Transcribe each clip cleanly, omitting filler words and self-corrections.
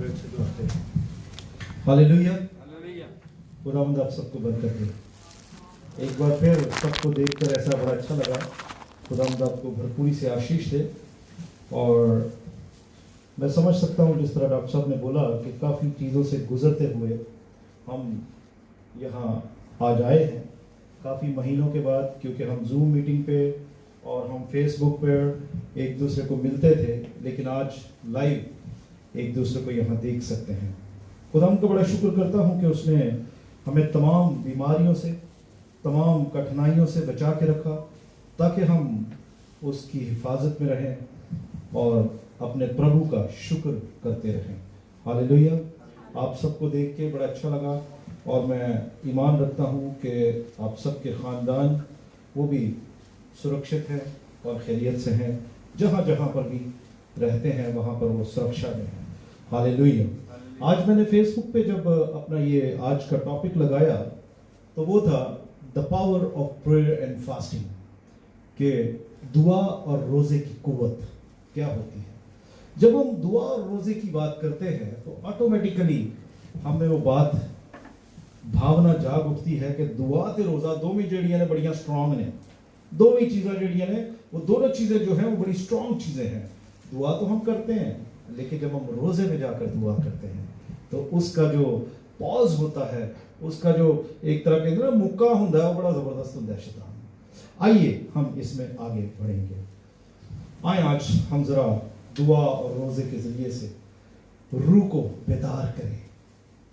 प्रेम से दुआते हैं। Hallelujah. Hallelujah. खुदावंद आप सबको बरकत दे। एक बार फिर सबको देखकर ऐसा बड़ा अच्छा लगा। खुदावंद आपको भरपूरी से आशीष दे। और मैं समझ सकता हूँ जिस तरह डॉक्टर साहब ने बोला कि काफ़ी चीज़ों से गुजरते हुए हम यहाँ आज आए हैं काफ़ी महीनों के बाद, क्योंकि हम जूम मीटिंग पे और हम फेसबुक पे एक दूसरे को मिलते थे, लेकिन आज लाइव एक दूसरे को यहाँ देख सकते हैं। खुदा का बड़ा शुक्र करता हूँ कि उसने हमें तमाम बीमारियों से, तमाम कठिनाइयों से बचा के रखा ताकि हम उसकी हिफाजत में रहें और अपने प्रभु का शुक्र करते रहें। हालेलुया। आप सबको देख के बड़ा अच्छा लगा और मैं ईमान रखता हूँ कि आप सबके ख़ानदान वो भी सुरक्षित हैं और खैरियत से हैं। जहाँ जहाँ पर भी रहते हैं वहाँ पर वो सुरक्षा में हैं। हालेलुया। आज मैंने फेसबुक पे जब अपना ये आज का टॉपिक लगाया तो वो था the power of prayer and fasting, कि दुआ और रोज़े की कुव्वत क्या होती है। जब हम दुआ और रोज़े की बात करते हैं तो ऑटोमेटिकली हमें वो बात भावना जाग उठती है कि दुआ ते रोज़ा दोवें जड़ियां ने बड़ियां स्ट्रॉन्ग ने। दोवें चीज़ें जड़ियां ने वो दोनों चीज़ें जो हैं वो बड़ी स्ट्रॉन्ग चीज़ें हैं। दुआ तो हम करते हैं, लेकिन जब हम रोज़े में जाकर दुआ करते हैं तो उसका जो पॉज होता है, उसका जो एक तरह के ना मुक्का होता है, वो बड़ा ज़बरदस्त होता है शैतान। आइए हम इसमें आगे बढ़ेंगे। आए आज हम ज़रा दुआ और रोज़े के ज़रिए से रूह को बेदार करें।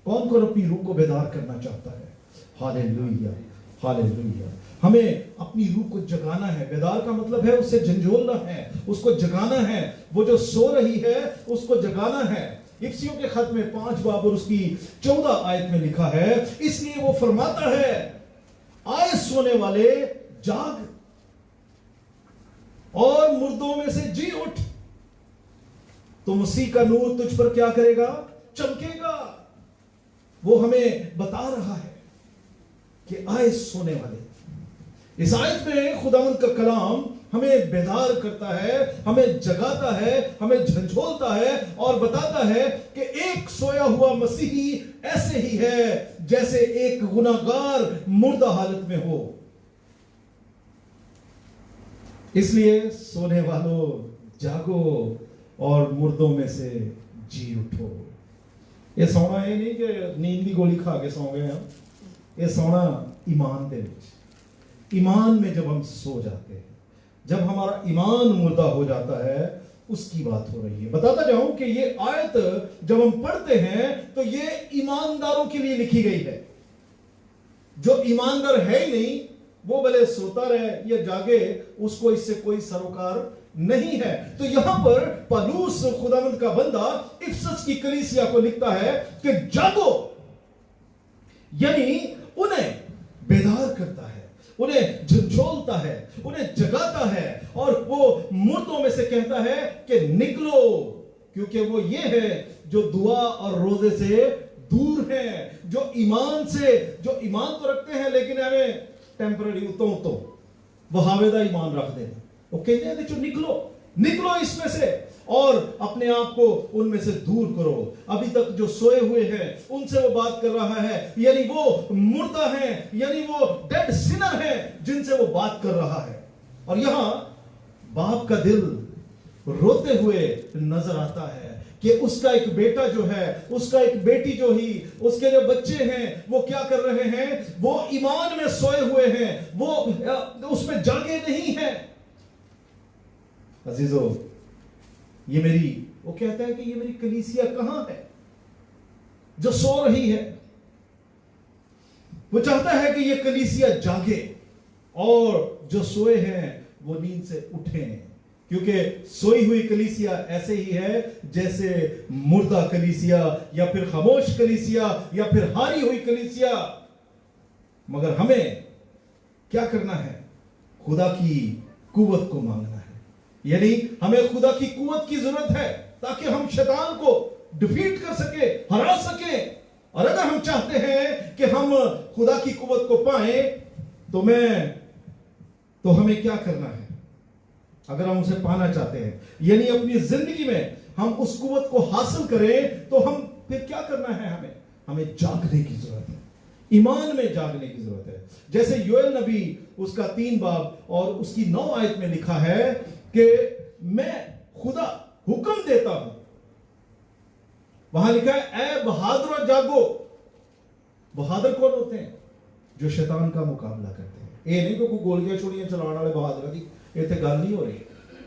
कौन कौन अपनी रूह को बेदार करना चाहता है? Hallelujah, hallelujah. हमें अपनी रूह को जगाना है। बेदार का मतलब है उससे झंझोलना है, उसको जगाना है। वो जो सो रही है उसको जगाना है। इफ्सियों के खत में 5 बाब और उसकी 14 आयत में लिखा है, इसलिए वो फरमाता है, आए सोने वाले जाग और मुर्दों में से जी उठ, तो मसीह का नूर तुझ पर क्या करेगा? चमकेगा। वो हमें बता रहा है कि आए सोने वाले। इस आयत में खुदावंद का कलाम हमें बेदार करता है, हमें जगाता है, हमें झंझोलता है और बताता है कि एक सोया हुआ मसीही ऐसे ही है जैसे एक गुनाहगार मुर्दा हालत में हो। इसलिए सोने वालों जागो और मुर्दों में से जी उठो। ये सोना ये नहीं कि नींद की गोली खा के सो गए हम। ये सोना ईमान दे विच, ईमान में जब हम सो जाते हैं, जब हमारा ईमान मुर्दा हो जाता है, उसकी बात हो रही है। बताता जाऊं कि ये आयत जब हम पढ़ते हैं तो ये ईमानदारों के लिए लिखी गई है। जो ईमानदार है ही नहीं, वो भले सोता रहे या जागे, उसको इससे कोई सरोकार नहीं है। तो यहां पर पौलुस खुदावंद का बंदा इफिसस की कलीसिया को लिखता है कि जागो, यानी उन्हें बेदार करता है, उन्हें झंझोलता है, उन्हें जगाता है और वो मुर्दों में से कहता है कि निकलो, क्योंकि वो ये है जो दुआ और रोजे से दूर है, जो ईमान तो रखते हैं लेकिन हमें टेम्पररी उतो वो हावेदा ईमान रख देना। वो कहते हैं जो निकलो इसमें से और अपने आप को उनमें से दूर करो। अभी तक जो सोए हुए हैं उनसे वो बात कर रहा है, यानी वो मुर्दा है, यानी वो डेड सिनर है जिनसे वो बात कर रहा है। और यहां बाप का दिल रोते हुए नजर आता है कि उसका एक बेटा जो है, उसका एक बेटी जो ही, उसके जो बच्चे हैं वो क्या कर रहे हैं? वो ईमान में सोए हुए हैं, वो उसमें जागे नहीं हैं। अजीजों, वो कहता है कि ये मेरी कलीसिया कहां है जो सो रही है? वो चाहता है कि ये कलीसिया जागे और जो सोए हैं वो नींद से उठें, क्योंकि सोई हुई कलीसिया ऐसे ही है जैसे मुर्दा कलीसिया या फिर खामोश कलीसिया या फिर हारी हुई कलीसिया। मगर हमें क्या करना है? खुदा की कुव्वत को मांगना है। यानी हमें खुदा की कुव्वत की जरूरत है ताकि हम शैतान को डिफीट कर सके, हरा सके। और अगर हम चाहते हैं कि हम खुदा की कुव्वत को पाएं तो हमें क्या करना है? अगर हम उसे पाना चाहते हैं, यानी अपनी जिंदगी में ہم اس قوت کو حاصل کریں تو ہم پھر کیا کرنا ہے؟ ہمیں جاگنے کی ضرورت ہے، ایمان میں جاگنے کی ضرورت ہے. جیسے یوئیل نبی اس کا 3 باب اور اس کی 9 آیت میں لکھا ہے کہ میں خدا حکم دیتا ہوں. وہاں لکھا ہے اے بہادروں جاگو. بہادر کون ہوتے ہیں؟ جو شیطان کا مقابلہ کرتے ہیں. یہ نہیں کہ کوئی گولیاں چھوڑیاں چلانے والے بہادر دی، یہ تے گل نہیں ہو رہی.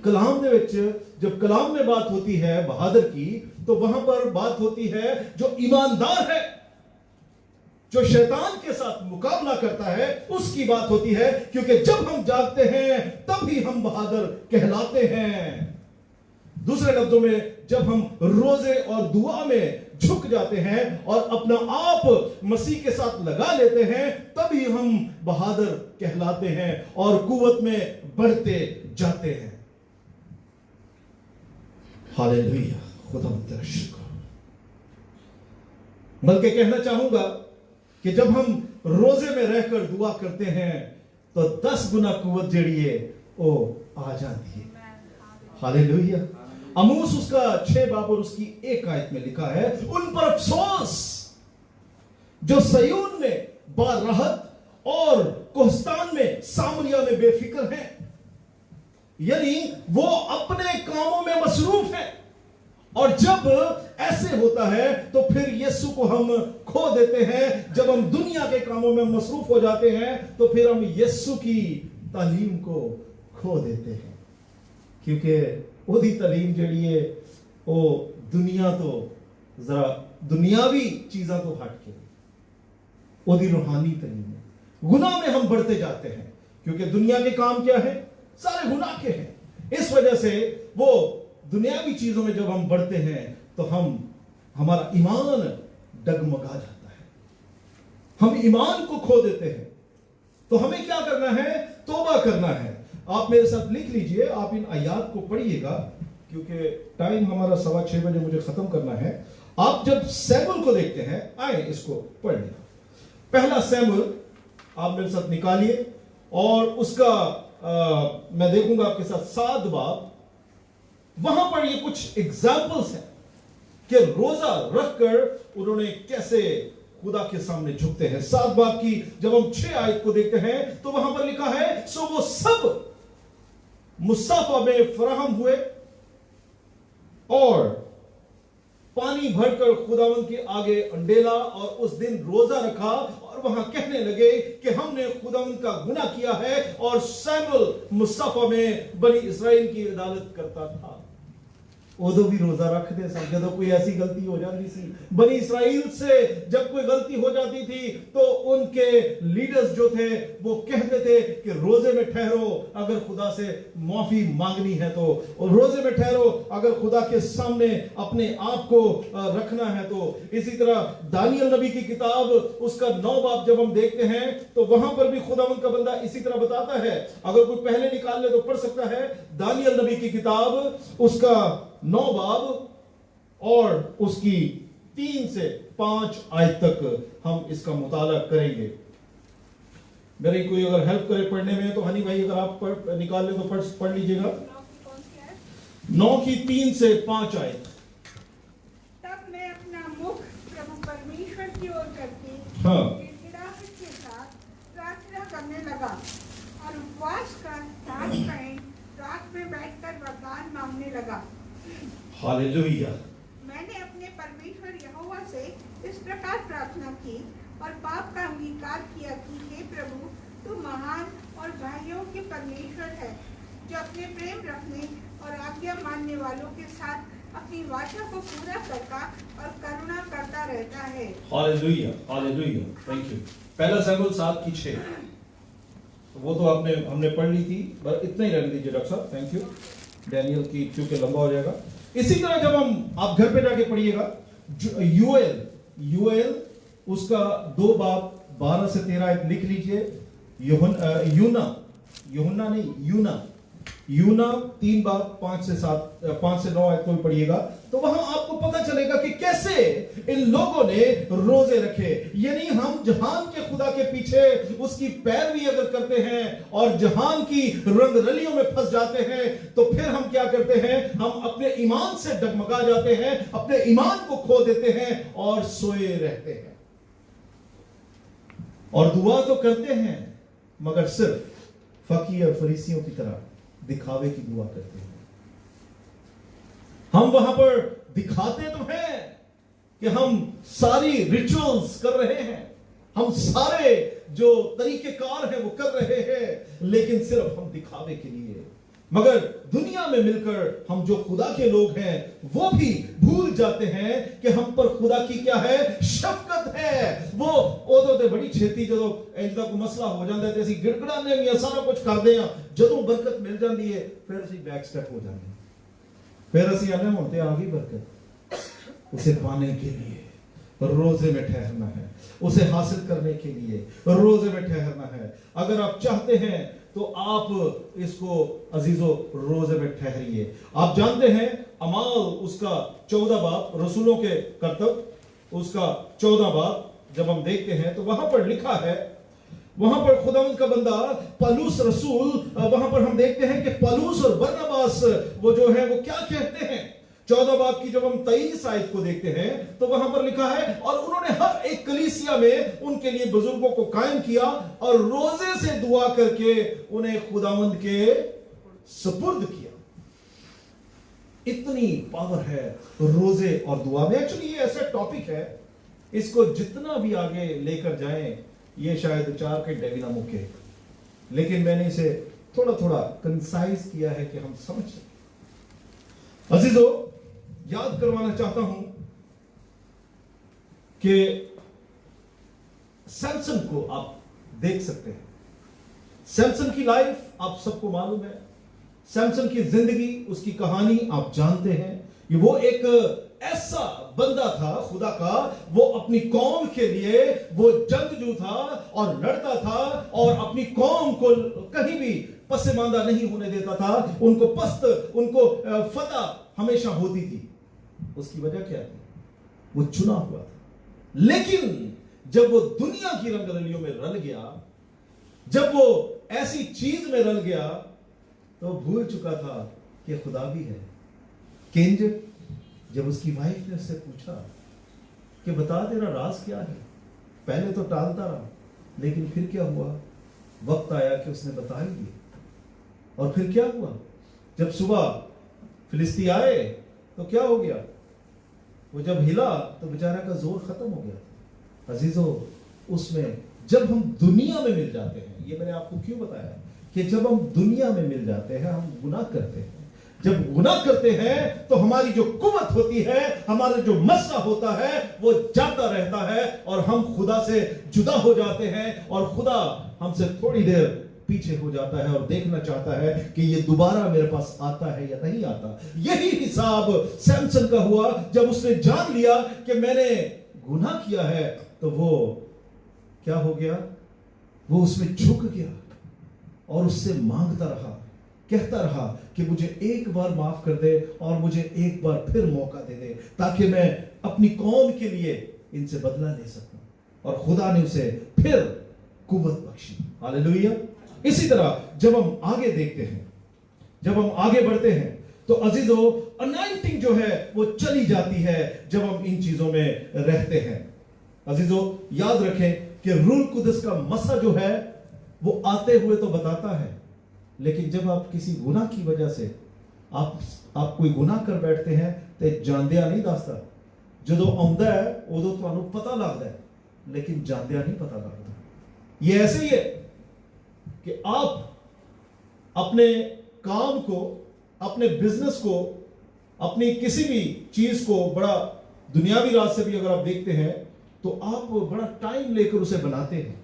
کلام دے وچ جب کلام میں بات ہوتی ہے بہادر کی تو وہاں پر بات ہوتی ہے جو ایماندار ہے، جو شیطان کے ساتھ مقابلہ کرتا ہے، اس کی بات ہوتی ہے. کیونکہ جب ہم جاگتے ہیں تب ہی ہم بہادر کہلاتے ہیں. دوسرے لفظوں میں جب ہم روزے اور دعا میں جھک جاتے ہیں اور اپنا آپ مسیح کے ساتھ لگا لیتے ہیں تبھی ہم بہادر کہلاتے ہیں اور قوت میں بڑھتے جاتے ہیں. ہاللیلویہ، خدا تیرا شکر. بلکہ کہنا چاہوں گا کہ جب ہم روزے میں رہ کر دعا کرتے ہیں تو 10 گنا قوت جڑی ہے وہ آ جاتی ہے. ہاللیلویہ. اموس اس کا 6 باب اور اس کی 1 آیت میں لکھا ہے ان پر افسوس جو سیون میں باراحت اور کوہستان میں سامریا میں بے فکر ہیں. یعنی وہ اپنے کاموں میں مصروف ہیں، اور جب ایسے ہوتا ہے تو پھر یسوع کو ہم کھو دیتے ہیں. جب ہم دنیا کے کاموں میں مصروف ہو جاتے ہیں تو پھر ہم یسوع کی تعلیم کو کھو دیتے ہیں. کیونکہ وہی تعلیم جڑی ہے وہ دنیا تو ذرا دنیاوی چیزاں تو ہٹ کے وہی روحانی تعلیم ہے. گناہ میں ہم بڑھتے جاتے ہیں کیونکہ دنیا کے کام کیا ہے؟ سارے گناہ کے ہیں. اس وجہ سے وہ دنیاوی چیزوں میں جب ہم بڑھتے ہیں تو ہمارا ایمان ڈگمگا جاتا ہے، ہم ایمان کو کھو دیتے ہیں. تو ہمیں کیا کرنا ہے؟ توبہ کرنا ہے. آپ میرے ساتھ لکھ لیجئے، آپ ان آیات کو پڑھیے گا کیونکہ ٹائم ہمارا 6:15 بجے مجھے ختم کرنا ہے. آپ جب سیمول کو دیکھتے ہیں، آئیں اس کو پڑھ لیں. پہلا سیمول آپ میرے ساتھ نکالیے اور اس کا میں دیکھوں گا آپ کے ساتھ 7 باب. وہاں پر یہ کچھ ایگزامپلز ہیں کہ روزہ رکھ کر انہوں نے کیسے خدا کے سامنے جھکتے ہیں. 7 باب کی جب ہم 6 آیت کو دیکھتے ہیں تو وہاں پر لکھا ہے سو وہ سب مصافہ میں فراہم ہوئے اور پانی بھر کر خداوند کے آگے انڈیلا اور اس دن روزہ رکھا اور وہاں کہنے لگے کہ ہم نے خداوند کا گناہ کیا ہے. اور سیمول مصافہ میں بنی اسرائیل کی عدالت کرتا تھا. ادو بھی روزہ رکھ دے سب جب کوئی ایسی غلطی ہو جاتی سی. بنی اسرائیل سے جب کوئی غلطی ہو جاتی تھی تو ان کے لیڈرز جو تھے وہ کہتے تھے کہ روزے میں ٹھہرو اگر خدا سے معافی مانگنی ہے تو، اور روزے میں ٹھہرو اگر خدا کے سامنے اپنے آپ کو رکھنا ہے تو. اسی طرح دانیل نبی کی کتاب اس کا 9 باب جب ہم دیکھتے ہیں تو وہاں پر بھی خداوند کا بندہ اسی طرح بتاتا ہے. اگر کوئی پہلے نکال لے تو پڑھ سکتا ہے. دانیل نبی کی کتاب اس کا 9 باب اور اس کی 3 سے 5 آیت تک ہم اس کا مطالعہ کریں گے. میری کوئی اگر ہیلپ کرے پڑھنے میں تو ہنی بھائی اگر آپ نکال لیں تو پڑھ لیجئے گا. 9 کی 3 سے 5 آیت. تب میں اپنا مکھ پربھو پرمیشور کی اور کرتی گڑگڑاہٹ کے ساتھ پرارتھنا کرنے لگا اور اپواس کر سانس پہن رات میں بیٹھ کر وردان مانگنے لگا. ہاللیلویہ. میں نے اپنے پرمیشور یہوہ سے اس پرکار پرارتھنا کی اور پاپ کا انگیکار کیا کہ हे پربھو تو مہان اور بھائیوں کے پرمیشور ہے جو اپنے پریم رکھنے اور آگیا ماننے والوں کے ساتھ اپنی وعدہ کو پورا کرتا اور کرونا کرتا رہتا ہے. Hallelujah hallelujah. Thank you. پہلا سیمول 7 کی 6 وہ تو ہم نے پڑھ لی تھی، بس اتنا ہی رہنے دیجیے ڈاکٹر صاحب. Thank you. ڈینیل کی کیونکہ لمبا ہو جائے گا. اسی طرح جب آپ گھر پہ جا کے پڑھیے گا یوئیل اس کا 2 باب 12 سے 13 آیت لکھ لیجئے. یوحنا نہیں یونا 3 باب 5 سے 9 آیت کو بھی پڑھیے گا تو وہاں آپ کو پتہ چلے گا کہ کیسے इन लोगों ने रोजे रखे। यानी हम जहान के खुदा के पीछे उसकी पैरवी अगर करते हैं और जहान की रंग रलियों में फंस जाते हैं, तो फिर हम क्या करते हैं, हम अपने ईमान से डगमगा जाते हैं, अपने ईमान को खो देते हैं और सोए रहते हैं। और दुआ तो करते हैं मगर सिर्फ फकीर और फरीसियों की तरह दिखावे की दुआ करते हैं। हम वहां पर दिखाते तो हैं कि हम सारी रिचुअल्स कर रहे हैं, हम सारे जो तरीकेकार हैं वो कर रहे हैं, लेकिन सिर्फ हम दिखावे के लिए। मगर दुनिया में मिलकर हम जो खुदा के लोग हैं वो भी भूल जाते हैं कि हम पर खुदा की क्या है, शफकत है। वो उदों ते बड़ी छेती जो इंदा को मसला हो जाता है, ਅਸੀਂ ਗਿੜਗੜਾਨੇ ਵੀ ਸਾਰਾ ਕੁਝ ਕਰਦੇ ਆ, ਜਦੋਂ ਬਰਕਤ ਮਿਲ ਜਾਂਦੀ ਹੈ ਫਿਰ ਅਸੀਂ बैक स्टेप हो जाते हैं, फिर ਅਸੀਂ आने होते आ गई बरकत। उसे पाने के लिए रोजे में ठहरना है, उसे हासिल करने के लिए रोजे में ठहरना है। अगर आप चाहते हैं तो आप इसको अजीजो रोजे में ठहरिए। आप जानते हैं अमाल उसका 14 बाब, रसूलों के कर्तव्य उसका 14 बाब जब हम देखते हैं तो वहां पर लिखा है, वहां पर खुदावंद का बंदा पौलुस रसूल, वहां पर हम देखते हैं कि पौलुस और बरनबास वो जो है वो क्या कहते हैं। 14 बाब की जब हम 23 आयत को देखते हैं तो वहां पर लिखा है, और उन्होंने हर एक कलीसिया में उनके लिए बुजुर्गों को कायम किया और रोजे से दुआ करके उन्हें खुदावंद के सुपुर्द किया। इतनी पावर है रोजे और दुआ में। एक्चुअली ये ऐसा टॉपिक है, इसको जितना भी आगे लेकर जाएं ये शायद 4 घंटे भी ना मुके, लेकिन मैंने इसे थोड़ा थोड़ा कंसाइज किया है कि हम समझ सकें। अजीजों, याद करवाना चाहता हूं कि सैमसन को आप देख सकते हैं। सैमसन की लाइफ आप सबको मालूम है, सैमसन की जिंदगी, उसकी कहानी आप जानते हैं। ये वो एक ऐसा बंदा था खुदा का, वो अपनी कौम के लिए वो जंगजू था और लड़ता था और अपनी कौम को कहीं भी पसमानदा नहीं होने देता था। उनको पस्त, उनको फतह हमेशा होती थी। उसकी वजह क्या थी? वो चुना हुआ था। लेकिन जब वो दुनिया की रंगरलियों में रल गया, जब वो ऐसी चीज में रल गया, तो भूल चुका था कि खुदा भी है। किंज जब उसकी वाइफ ने उससे पूछा कि बता तेरा राज क्या है, पहले तो टालता रहा, लेकिन फिर क्या हुआ? वक्त आया कि उसने बता ही दिया। और फिर क्या हुआ? जब सुबह फिलिस्ती आए तो क्या हो गया? वो जब हिला तो बेचारा का जोर खत्म हो गया। अजीजों, उसमें जब हम दुनिया में मिल जाते हैं, ये मैंने आपको क्यों बताया कि जब हम दुनिया में मिल जाते हैं हम गुनाह करते हैं। जब गुनाह करते हैं तो हमारी जो कुव्वत होती है, हमारा जो मसला होता है वो जाता रहता है और हम खुदा से जुदा हो जाते हैं और खुदा हमसे थोड़ी देर पीछे हो जाता है और देखना चाहता है कि ये दोबारा मेरे पास आता है या नहीं आता। यही हिसाब सैमसन का हुआ। जब उसने जान लिया कि मैंने गुनाह किया है तो वो क्या हो गया? वो उसमें झुक गया और उससे मांगता रहा, कहता रहा कि मुझे एक बार माफ कर दे और मुझे एक बार फिर मौका दे दे, ताकि मैं अपनी कौम के लिए इनसे बदला ले सकूं। और खुदा ने उसे फिर कुव्वत बख्शी। हालेलुया। इसी तरह जब हम आगे देखते हैं, जब हम आगे बढ़ते हैं, तो अजीजों, अनाइंटिंग जो है वो चली जाती है जब हम इन चीजों में रहते हैं। अजीजों, याद रखें कि रूह कुदस का मसा जो है वो आते हुए तो बताता है, लेकिन जब आप किसी गुनाह की वजह से आप कोई गुनाह कर बैठते हैं तो जानदिया नहीं दसदा। जो आउंदा है उदों तुहानू पता लगता है, लेकिन जानदिया नहीं पता लगता। ये ऐसे ही है कि आप अपने काम को, अपने बिजनेस को, अपनी किसी भी चीज को बड़ा दुनियावी राज से भी अगर आप देखते हैं तो आप बड़ा टाइम लेकर उसे बनाते हैं,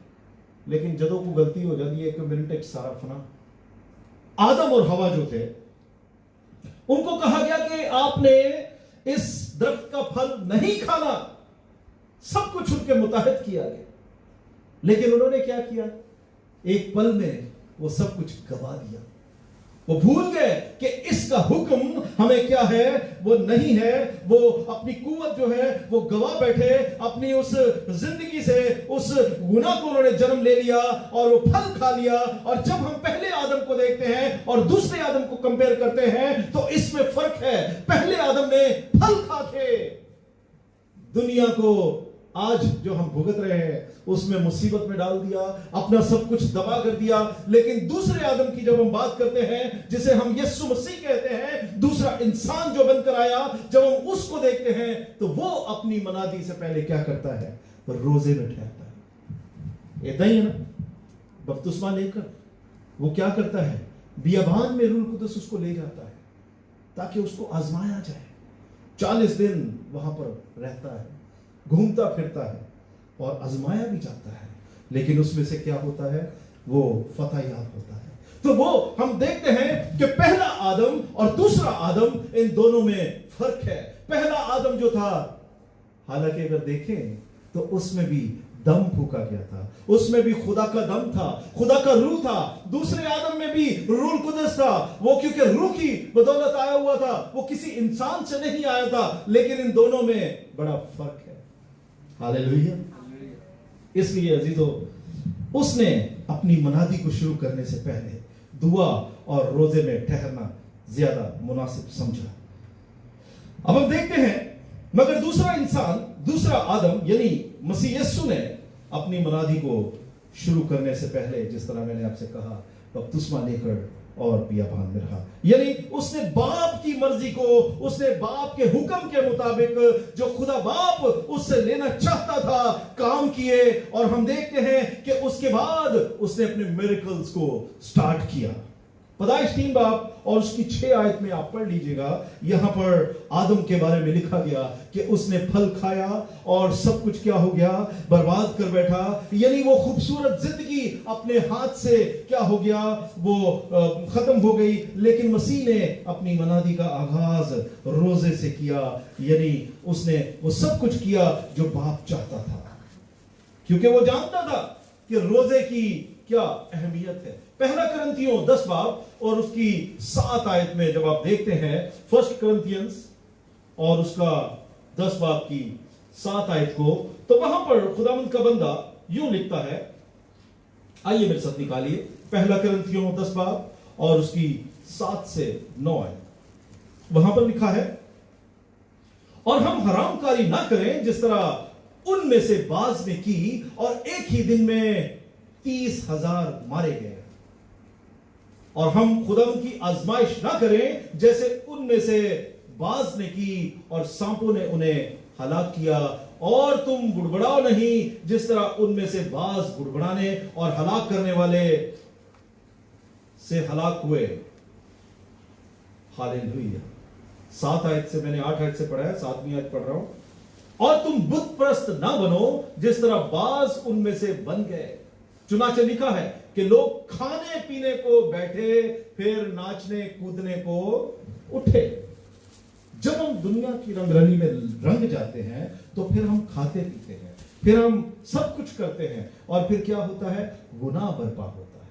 लेकिन जदों को गलती हो जाती है, 1 मिनट सारा फना। आदम और हवा जो थे, उनको कहा गया कि आपने इस दरख्त का फल नहीं खाना, सब कुछ उनके मुताबिक किया गया, लेकिन उन्होंने क्या किया? एक पल में वो सब कुछ गवा दिया। वो भूल गए कि इसका हुक्म हमें क्या है, वो नहीं है। वो अपनी कुव्वत जो है वो गवा बैठे, अपनी उस जिंदगी से उस गुनाह को उन्होंने जन्म ले लिया और वो फल खा लिया। और जब हम पहले आदम को देखते हैं और दूसरे आदम को कंपेयर करते हैं तो इसमें फर्क है। पहले आदम ने फल खा के दुनिया को आज जो हम भुगत रहे हैं उसमें मुसीबत में डाल दिया, अपना सब कुछ दबा कर दिया। लेकिन दूसरे आदम की जब हम बात करते हैं, जिसे हम यीशु मसीह कहते हैं, दूसरा इंसान जो बनकर आया, जब हम उसको देखते हैं तो वो अपनी मनादी से पहले क्या करता है, वो रोजे में ठहरता है। ऐसा ही है ना, बपतिस्मा लेकर वो क्या करता है, बियाबान में रूह कुदस उसको ले जाता है ताकि उसको आजमाया जाए। 40 दिन वहां पर रहता है, घूमता फिरता है और आजमाया भी जाता है। लेकिन उसमें से क्या होता है, वो फतह याब होता है। तो वो हम देखते हैं कि पहला आदम और दूसरा आदम, इन दोनों में फर्क है। पहला आदम जो था, हालांकि अगर देखें तो उसमें भी दम फूका गया था, उसमें भी खुदा का दम था, खुदा का रूह था। दूसरे आदम में भी रूह कुदस था। वो क्योंकि रूह की बदौलत आया हुआ था, वो किसी इंसान से नहीं आया था। लेकिन इन दोनों में बड़ा फर्क है। हालेलुया। इसलिए अजीजों, उसने अपनी मनादी को शुरू करने से पहले दुआ और रोजे में ठहरना ज्यादा मुनासिब समझा। अब हम देखते हैं, मगर दूसरा इंसान, दूसरा आदम यानी मसीह यीशु ने अपनी मनादी को शुरू करने से पहले, जिस तरह मैंने आपसे कहा, बपतिस्मा लेकर और बियाबान में रहा। यानी उसने बाप की मर्जी को, उसने बाप के हुक्म के मुताबिक जो खुदा बाप उससे लेना चाहता था, काम किए। और हम देखते हैं कि उसके बाद उसने अपने मिरेकल्स को स्टार्ट किया। पैदाइश 3 बाब और उसकी 6 आयत में आप पढ़ लीजिएगा, यहां पर आदम के बारे में लिखा गया कि उसने फल खाया और सब कुछ क्या हो गया, बर्बाद कर बैठा। यानी वो खूबसूरत जिंदगी अपने हाथ से क्या हो गया, वो खत्म हो गई। लेकिन मसीह ने अपनी मनादी का आगाज रोजे से किया। यानी उसने वो सब कुछ किया जो बाप चाहता था, क्योंकि वो जानता था कि रोजे की क्या अहमियत है। पहला करंथियों 10 बाब और उसकी 7 आयत में जब आप देखते हैं, फर्स्ट करंथियंस और उसका 10 बाब की 7 आयत को, तो वहां पर खुदावंद का बंदा यूं लिखता है। आइए मेरे साथ निकालिए, पहला करंथियों 10 बाब और उसकी 7 से 9 आयत। वहां पर लिखा है, और हम हरामकारी ना करें जिस तरह उनमें से बाज ने की और एक ही दिन में 30,000 मारे गए। और हम खुदावंद की आजमाइश ना करें जैसे उनमें से बाज ने की और सांपों ने उन्हें हलाक किया। और तुम बुड़बड़ाओ नहीं जिस तरह उनमें से बाज बुड़बड़ाने और हलाक करने वाले से हलाक हुए। हालेलुया। 7 आयत से, मैंने 8 आयत से पढ़ा है, 7वीं आयत पढ़ रहा हूं। और तुम बुत परस्त ना बनो जिस तरह बाज उनमें से बन गए। चुनाचे लिखा है कि लोग खाने पीने को बैठे, फिर नाचने कूदने को उठे। जब हम दुनिया की रंगरली में रंग जाते हैं तो फिर हम खाते पीते हैं, फिर हम सब कुछ करते हैं, और फिर क्या होता है, गुनाह बर्पा होता है।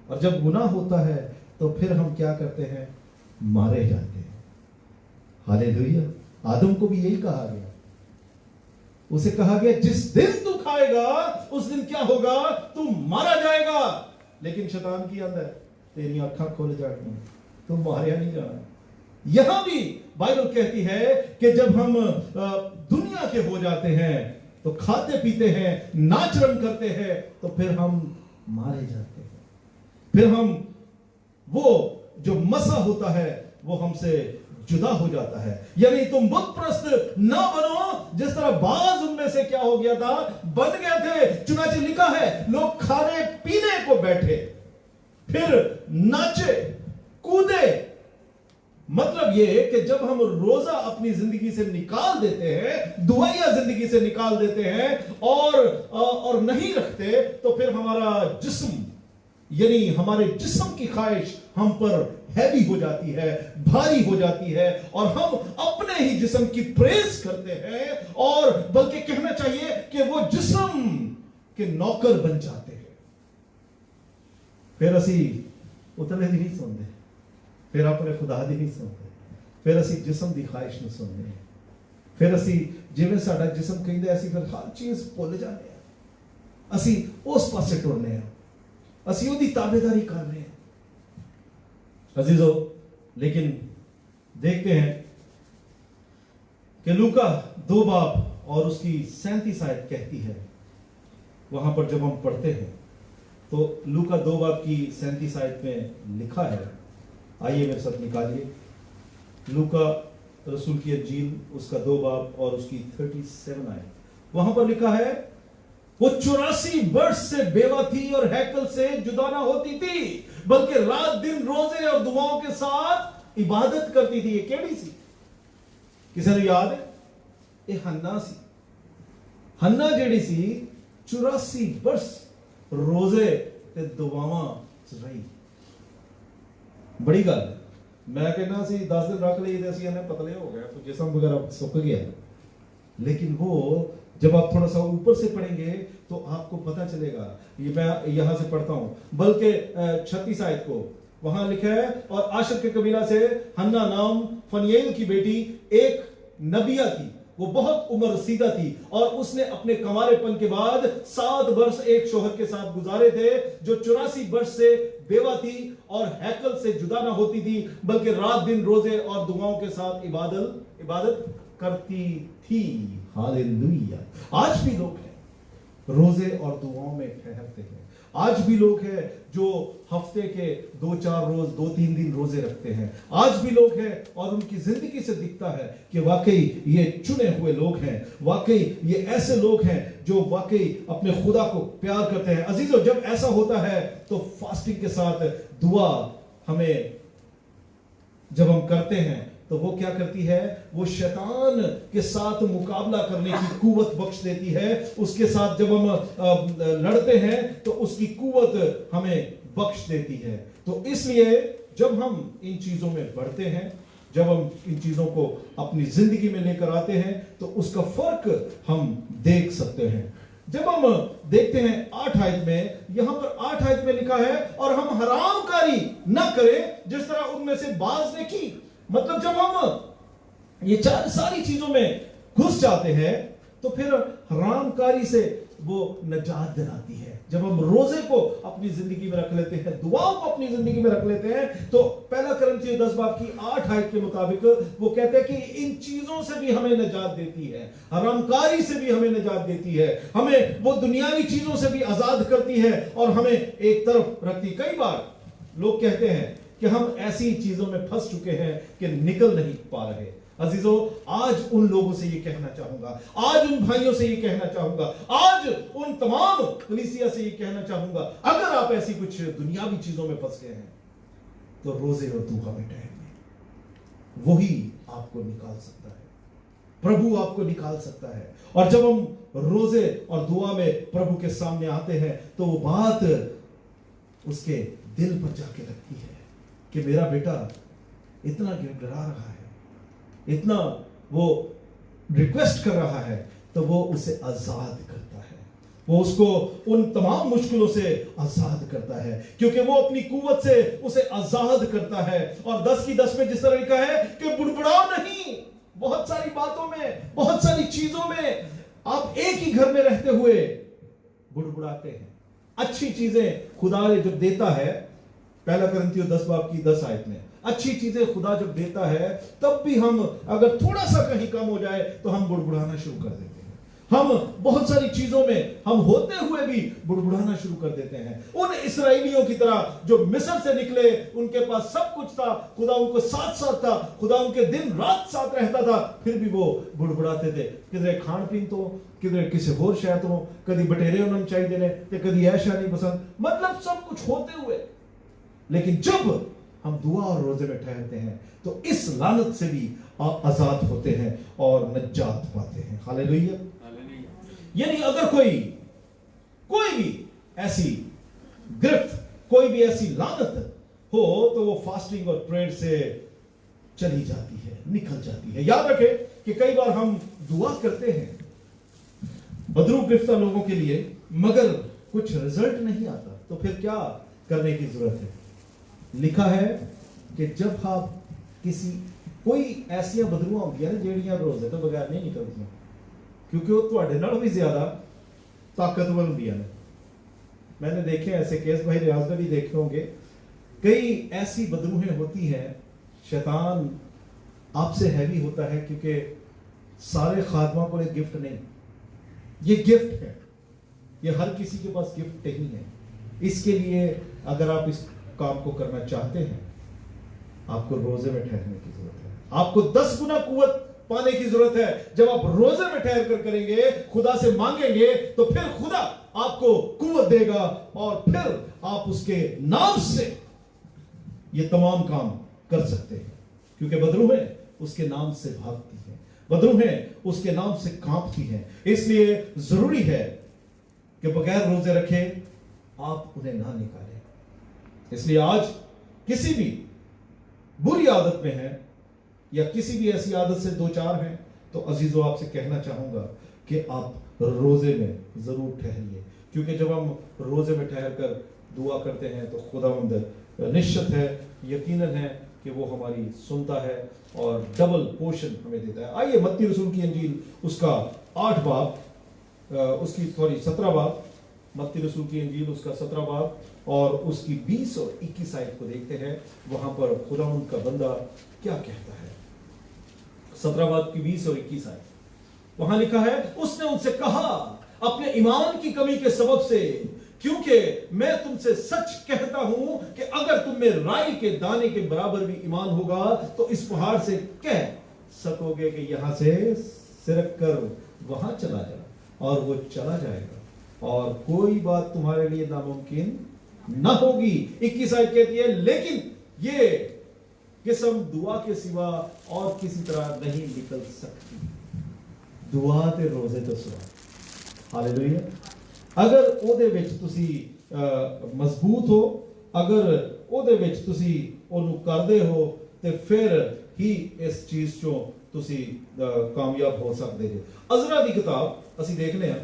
और जब गुनाह होता है तो फिर हम क्या करते हैं, मारे जाते हैं। हालेलुया। आदम को भी यही कहा गया, उसे कहा गया जिस दिन तू खाएगा उस दिन क्या होगा, तू मारा जाएगा। लेकिन शैतान की अंदर तेरी आंखें खोल जाएगी, तू मारा नहीं जाना। यहां भी बाइबल कहती है कि जब हम दुनिया के हो जाते हैं तो खाते पीते हैं, नाच रंग करते हैं, तो फिर हम मारे जाते हैं। फिर हम वो जो मसा होता है वो हमसे जुदा हो जाता है। यानी तुम बुत परस्त ना बनो जिस तरह बाज उनमें से क्या हो गया था, बन गए थे। चुनाचे लिखा है लोग खाने पीने को बैठे, फिर नाचे कूदे। मतलब ये कि जब हम रोजा अपनी जिंदगी से निकाल देते हैं, दुआया जिंदगी से निकाल देते हैं और नहीं रखते, तो फिर हमारा जिस्म, यानी हमारे जिस्म की ख्वाहिश हम पर हैवी हो जाती है, भारी हो जाती है, और हम अपने ही जिस्म की प्रेस करते हैं, और बल्कि कहना चाहिए कि वो जिस्म के नौकर बन जाते हैं। फिर असी ਉਤਲੇ ਦੀ ਨਹੀਂ ਸੁਣਦੇ, ਫਿਰ ਆਪਣੇ ਖੁਦਾ ਦੀ ਨਹੀਂ ਸੁਣਦੇ, ਫਿਰ ਅਸੀਂ ਜਿਸਮ ਦੀ ਖਾਹਿਸ਼ ਨੂੰ ਸੁਣਦੇ ਹਾਂ, ਫਿਰ ਅਸੀਂ ਜਿਵੇਂ ਸਾਡਾ ਜਿਸਮ ਕਹਿੰਦਾ ਅਸੀਂ ਫਿਰ ਹਰ ਚੀਜ਼ ਭੁੱਲ ਜਾਂਦੇ ਹਾਂ, ਅਸੀਂ ਉਸ ਪਾਸੇ ਟੁਰਨੇ ਹਾਂ, ਅਸੀਂ ਉਹਦੀ ਤਾਬੇਦਾਰੀ ਕਰ रहे हैं। अजीजों, लेकिन देखते हैं कि लूका 2 बाब और उसकी 37 आयत कहती है, वहां पर जब हम पढ़ते हैं तो लूका 2 बाब की 37 आयत में लिखा है, आइए मेरे साथ निकालिए, लूका रसूल की अंजील उसका 2 बाब और उसकी 37 आयत, वहां पर लिखा है, वो 84 वर्ष से बेवा थी और हैकल से जुदा ना होती थी, बल्कि रात दिन रोजे और दुआओं के साथ इबादत करती थी। ये केड़ी सी? किसी ने याद है? ये हन्ना सी। हन्ना जेड़ी सी 84 वर्ष रोजे ते दुआवां च रही। बड़ी गल है। मैं कहना सी 10 दिन रख लिए थे, असी पतले हो गए, तो जिस्म वगैरह सुक गया, लेकिन वो जब आप थोड़ा सा ऊपर से पढ़ेंगे तो आपको पता चलेगा। ये मैं यहां से पढ़ता हूं, बल्कि 36 आयत को, वहां लिखा है, और आशर के कबीला से हन्ना नाम फनिएल की बेटी एक नबिया थी, वो बहुत उम्र रसीदा थी और उसने अपने कंवारेपन के बाद 7 वर्ष एक शौहर के साथ गुजारे थे जो 84 वर्ष से बेवा थी और हैकल से जुदा ना होती थी, बल्कि रात दिन रोजे और दुआओं के साथ इबादत करती थी। हालेलुया। आज भी लोग हैं रोजे और दुआओं में ठहरते हैं, आज भी लोग हैं जो हफ्ते के 2-4 रोज 2-3 दिन रोजे रखते हैं, आज भी लोग हैं और उनकी जिंदगी से दिखता है कि वाकई ये चुने हुए लोग हैं, वाकई ये ऐसे लोग हैं जो वाकई अपने खुदा को प्यार करते हैं। अजीजों, जब ऐसा होता है तो फास्टिंग के साथ दुआ हमें जब हम करते हैं तो वो क्या करती है, वो शैतान के साथ मुकाबला करने की कुव्वत बख्श देती है। उसके साथ जब हम लड़ते हैं तो उसकी कुव्वत हमें बख्श देती है। तो इसलिए जब हम इन चीजों में बढ़ते हैं, जब हम इन चीजों को अपनी जिंदगी में लेकर आते हैं तो उसका फर्क हम देख सकते हैं। जब हम देखते हैं 8 आयत में, यहां पर 8 आयत में लिखा है, और हम हरामकारी न करें जिस तरह उनमें से बाज ने की। मतलब जब हम ये सारी चीजों में घुस जाते हैं तो फिर हरामकारी से वो नजात दिलाती है। जब हम रोजे को अपनी जिंदगी में रख लेते हैं, दुआओं को अपनी जिंदगी में रख लेते हैं, तो पहला कुरिन्थियों 10 बाब की 8 आयत के मुताबिक वो कहते हैं कि इन चीजों से भी हमें नजात देती है, हरामकारी से भी हमें नजात देती है, हमें वो दुनियावी चीजों से भी आजाद करती है और हमें एक तरफ रखती। कई बार लोग कहते हैं कि हम ऐसी चीजों में फंस चुके हैं कि निकल नहीं पा रहे। अजीजों, आज उन लोगों से ये कहना चाहूंगा, आज उन भाइयों से ये कहना चाहूंगा, आज उन तमाम कलीसिया से ये कहना चाहूंगा, अगर आप ऐसी कुछ दुनियावी चीजों में फंस गए हैं तो रोजे और दुआ में ठहरिए, वही आपको निकाल सकता है, प्रभु आपको निकाल सकता है। और जब हम रोजे और दुआ में प्रभु के सामने आते हैं तो वो बात उसके दिल पर जाके लगती है कि मेरा बेटा इतना गिड़गिड़ा रहा है, इतना वो रिक्वेस्ट कर रहा है, तो वो उसे आजाद करता है, वो उसको उन तमाम मुश्किलों से आजाद करता है, क्योंकि वो अपनी कुव्वत से उसे आजाद करता है। और 10 की 10 में जिस तरह लिखा है कि बुड़बुड़ाओ नहीं। बहुत सारी बातों में, बहुत सारी चीजों में आप एक ही घर में रहते हुए बुड़बुड़ाते हैं। अच्छी चीजें खुदा जब देता है, पहला कुरिन्थियों 10 बाब की 10 आयत में, अच्छी चीजें खुदा जब देता है तब भी हम अगर थोड़ा सा कहीं कम हो जाए तो हम बुड़बुड़ाना शुरू कर देते हैं। हम बहुत सारी चीजों में हम होते हुए भी बुड़बुड़ाना शुरू कर देते हैं। उन इस्राएलियों की तरह जो मिस्र से निकले, उनके पास सब कुछ था, खुदा उनको साथ साथ था, खुदा उनके दिन रात साथ रहता था, फिर भी वो बुड़बुड़ाते थे। किधरे खान पीन तो, किधरे किसी होर शायद तो, कभी बटेरे उन्होंने चाहिए ने, तो कभी ऐशा नहीं पसंद, मतलब सब कुछ होते हुए। लेकिन जब हम दुआ और रोजे में ठहरते हैं तो इस लानत से भी आप आजाद होते हैं और नजात पाते हैं। हालेलुया। यानी अगर कोई भी ऐसी गिरफ्त, कोई भी ऐसी लानत हो तो वो फास्टिंग और प्रेयर से चली जाती है, निकल जाती है। याद रखें कि कई बार हम दुआ करते हैं बदरूप गिरफ्तार लोगों के लिए, मगर कुछ रिजल्ट नहीं आता, तो फिर क्या करने की जरूरत है? लिखा है कि जब आप किसी कोई ऐसियां बदरूआं होंदियां ने ਜਿਹੜੀਆਂ रोजे तो बगैर नहीं निकलदियां, क्योंकि वो ਤੁਹਾਡੇ ਨਾਲ भी ज्यादा ताकतवर होंदियां ने। मैंने देखे ऐसे केस, भाई रियाज में भी देखे होंगे, कई ऐसी बदरूहें होती हैं, शैतान आपसे हैवी होता है, क्योंकि सारे खादमा को एक गिफ्ट नहीं, ये गिफ्ट है, ये हर किसी के पास गिफ्ट नहीं है। इसके लिए अगर आप इस काम को करना चाहते हैं, आपको रोजे में ठहरने की जरूरत है। आपको 10 गुना कुव्वत पाने की जरूरत है। जब आप रोजे में ठहर कर करेंगे, खुदा से मांगेंगे, तो फिर खुदा आपको कुव्वत देगा और फिर आप उसके नाम से ये तमाम काम कर सकते हैं, क्योंकि बदरूहें उसके नाम से भागती हैं, बदरूहें उसके नाम से कांपती हैं। इसलिए जरूरी है कि बगैर रोजे रखे आप उन्हें ना निकालें। इसलिए आज किसी भी बुरी आदत में है या किसी भी ऐसी आदत से दो चार हैं, तो अजीजों आपसे कहना चाहूंगा कि आप रोजे में जरूर ठहरिए, क्योंकि जब हम रोजे में ठहर कर दुआ करते हैं तो खुदावंद निश्चित है, यकीनन है कि वो हमारी सुनता है और डबल पोर्शन हमें देता है। आइए मत्ती रसूल की इंजील उसका 8 बाब, उसकी 17 बाब, मत्ती रसूल की इंजील उसका 17 बाब और उसकी 20 और 21 आयत को देखते हैं। वहां पर खुदावंद का बंदा क्या कहता है। 17 बाब की 20 और 21 आयत, वहां लिखा है, उसने उनसे कहा, अपने ईमान की कमी के सबब से, क्योंकि मैं तुमसे सच कहता हूं कि अगर तुम में राई के दाने के बराबर भी ईमान होगा तो इस पहाड़ से कह सकोगे कि यहां से सिरक कर वहां चला जा, और वो चला जाएगा, और कोई बात तुम्हारे लिए नामुमकिन न होगी। 21 आयत कहती है, लेकिन ये किस्म दुआ के सिवा और किसी तरह नहीं निकल सकती। दुआ ते रोजे तो सिवा, हालेलुया। अगर ਉਹਦੇ ਵਿੱਚ ਤੁਸੀਂ ਮਜ਼ਬੂਤ ਹੋ, ਅਗਰ ਉਹਦੇ ਵਿੱਚ ਤੁਸੀਂ ਉਹਨੂੰ ਕਰਦੇ ਹੋ, ਤੇ ਫਿਰ ਹੀ ਇਸ ਚੀਜ਼ ਚੋਂ ਤੁਸੀਂ ਕਾਮਯਾਬ ਹੋ ਸਕਦੇ ਜੇ। ਅਜ਼ਰਾ ਦੀ ਕਿਤਾਬ ਅਸੀਂ ਦੇਖਨੇ ਆ,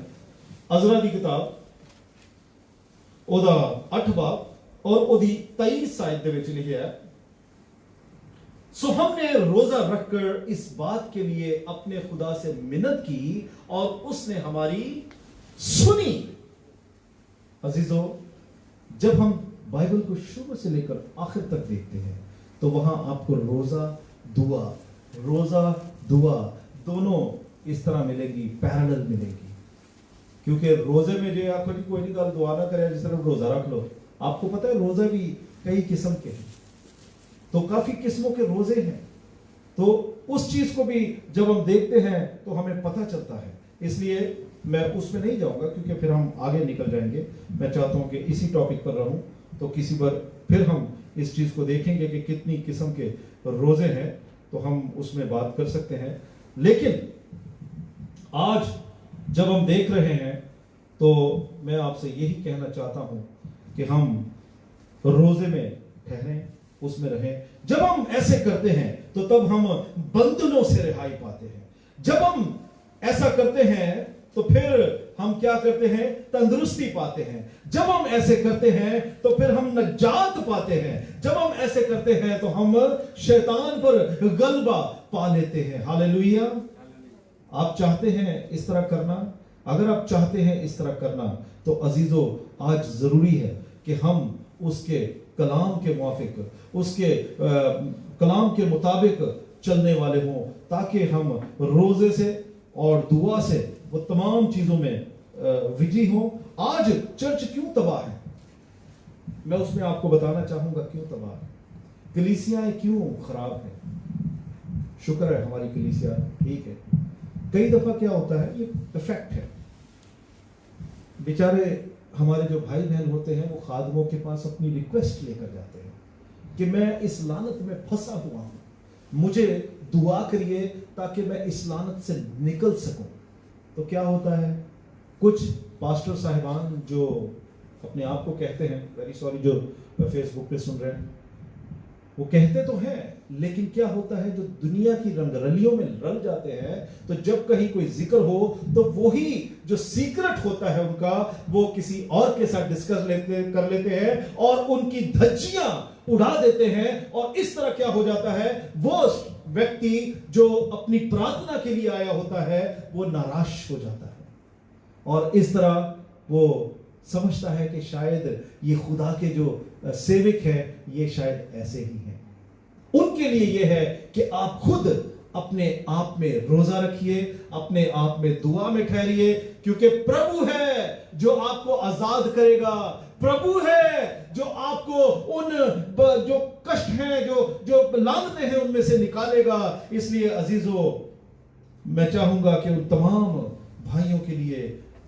ਅਜ਼ਰਾ ਦੀ ਕਿਤਾਬ ਉਹਦਾ 8 ਬਾਬ और ਉਹਦੀ 23 आयत ਦੇ ਵਿੱਚ लिखा है, सो हमने रोजा रखकर इस बात के लिए अपने खुदा से मिन्नत की और उसने हमारी सुनी। अजीजों, जब हम बाइबल को शुरू से लेकर आखिर तक देखते हैं तो वहां आपको रोजा दुआ दोनों इस तरह मिलेगी, पैरेलल मिलेगी। क्योंकि रोजे में जो आखिर की कोई नहीं गल दुआ ना करे, जिस तरह रोजा रख लो। आपको पता है रोजा भी कई किस्म के हैं, तो काफी किस्मों के रोजे हैं, तो उस चीज को भी जब हम देखते हैं तो हमें पता चलता है। इसलिए मैं उसमें नहीं जाऊंगा, क्योंकि फिर हम आगे निकल जाएंगे। मैं चाहता हूं कि इसी टॉपिक पर रहूं, तो किसी बार फिर हम इस चीज को देखेंगे कि कितनी किस्म के रोजे हैं, तो हम उसमें बात कर सकते हैं। लेकिन आज जब हम देख रहे हैं तो मैं आपसे यही कहना चाहता हूं कि हम रोजे में ठहरें, उसमें रहें। जब हम ऐसे करते हैं तो तब हम बंधनों से रिहाई पाते हैं। जब हम ऐसा करते हैं तो फिर हम क्या करते हैं, तंदुरुस्ती पाते हैं। जब हम ऐसे करते हैं तो फिर हम नजात पाते हैं। जब हम ऐसे करते हैं तो हम शैतान पर गलबा पा लेते हैं। हालेलुया। आप चाहते हैं इस तरह करना? अगर आप चाहते हैं इस तरह करना तो अजीजों, आज जरूरी है कि हम उसके कलाम के मुआफिक, उसके कलाम के मुताबिक चलने वाले हों, ताकि हम रोजे से और दुआ से वो तमाम चीजों में विजयी हों। आज चर्च क्यों तबाह है, मैं उसमें आपको बताना चाहूंगा क्यों तबाह है, कलीसियाएं क्यों खराब हैं। शुक्र है हमारी कलीसिया ठीक है। कई दफा क्या होता है, ये इफेक्ट है, बेचारे हमारे जो भाई बहन होते हैं वो खादमों के पास अपनी रिक्वेस्ट लेकर जाते हैं कि मैं इस लानत में फंसा हुआ हूं, मुझे दुआ करिए ताकि मैं इस लानत से निकल सकूं। तो क्या होता है, कुछ पास्टर साहिबान जो अपने आप को कहते हैं, वेरी सॉरी जो फेसबुक पे सुन रहे हैं, वो कहते तो हैं, लेकिन क्या होता है, जो दुनिया की रंगरलियों में रल जाते हैं, तो जब कहीं कोई जिक्र हो तो वही जो सीक्रेट होता है उनका, वो किसी और के साथ डिस्कस कर लेते हैं और उनकी धज्जियां उड़ा देते हैं। और इस तरह क्या हो जाता है, वो व्यक्ति जो अपनी प्रार्थना के लिए आया होता है वो नाराश हो जाता है, और इस तरह वो समझता है कि शायद ये खुदा के जो सेवक हैं ये शायद ऐसे ही हैं। उनके लिए ये है कि आप खुद अपने आप में रोजा रखिए, अपने आप में दुआ में ठहरिए, क्योंकि प्रभु है जो आपको आजाद करेगा, प्रभु है जो आपको उन जो कष्ट हैं, जो लानतें हैं, उनमें से निकालेगा। इसलिए अजीजों, मैं चाहूंगा कि उन तमाम भाइयों के लिए